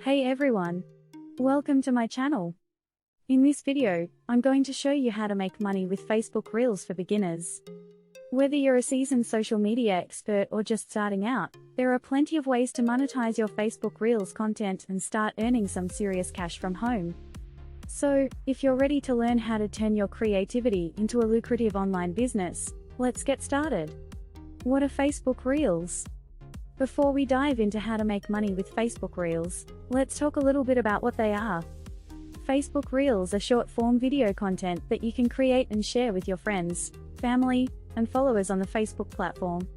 Hey everyone! Welcome to my channel. In this video, I'm going to show you how to make money with Facebook Reels for beginners. Whether you're a seasoned social media expert or just starting out, there are plenty of ways to monetize your Facebook Reels content and start earning some serious cash from home. So, if you're ready to learn how to turn your creativity into a lucrative online business, let's get started. What are Facebook Reels? Before we dive into how to make money with Facebook Reels, let's talk a little bit about what they are. Facebook Reels are short-form video content that you can create and share with your friends, family, and followers on the Facebook platform.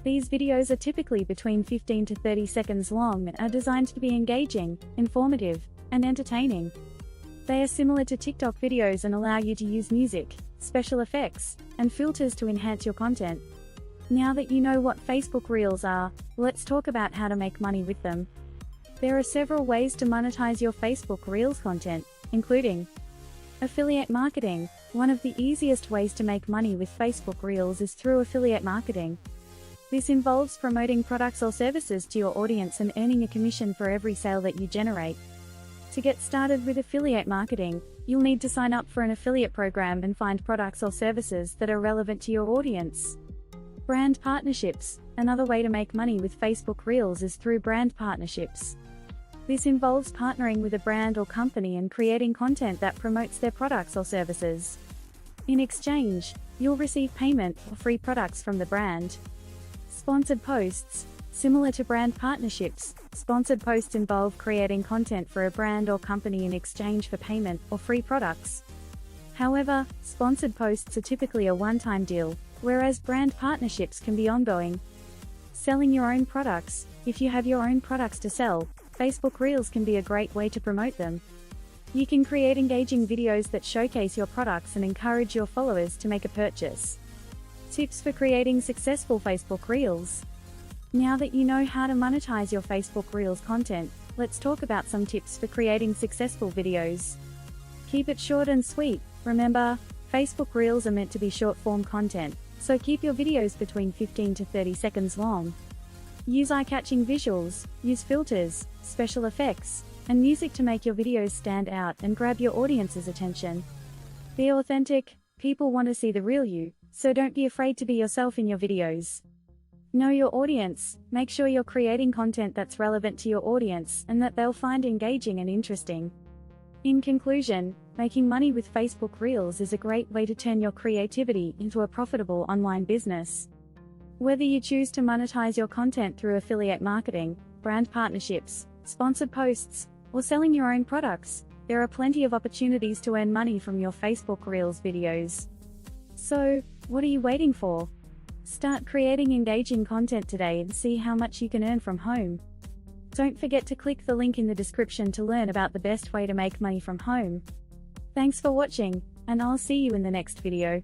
These videos are typically between 15 to 30 seconds long and are designed to be engaging, informative, and entertaining. They are similar to TikTok videos and allow you to use music, special effects, and filters to enhance your content. Now that you know what Facebook Reels are, let's talk about how to make money with them. There are several ways to monetize your Facebook Reels content, including affiliate marketing. One of the easiest ways to make money with Facebook Reels is through affiliate marketing. This involves promoting products or services to your audience and earning a commission for every sale that you generate. To get started with affiliate marketing, you'll need to sign up for an affiliate program and find products or services that are relevant to your audience. Brand partnerships. Another way to make money with Facebook Reels is through brand partnerships. This involves partnering with a brand or company and creating content that promotes their products or services. In exchange, you'll receive payment or free products from the brand. Sponsored posts. Similar to brand partnerships, sponsored posts involve creating content for a brand or company in exchange for payment or free products. However, sponsored posts are typically a one-time deal, whereas brand partnerships can be ongoing. Selling your own products. If you have your own products to sell, Facebook Reels can be a great way to promote them. You can create engaging videos that showcase your products and encourage your followers to make a purchase. Tips for creating successful Facebook Reels. Now that you know how to monetize your Facebook Reels content, let's talk about some tips for creating successful videos. Keep it short and sweet. Remember, Facebook Reels are meant to be short-form content, so keep your videos between 15 to 30 seconds long. Use eye-catching visuals, use filters, special effects, and music to make your videos stand out and grab your audience's attention. Be authentic. People want to see the real you, so don't be afraid to be yourself in your videos. Know your audience. Make sure you're creating content that's relevant to your audience and that they'll find engaging and interesting. In conclusion, making money with Facebook Reels is a great way to turn your creativity into a profitable online business. Whether you choose to monetize your content through affiliate marketing, brand partnerships, sponsored posts, or selling your own products, there are plenty of opportunities to earn money from your Facebook Reels videos. So, what are you waiting for? Start creating engaging content today and see how much you can earn from home. Don't forget to click the link in the description to learn about the best way to make money from home. Thanks for watching, and I'll see you in the next video.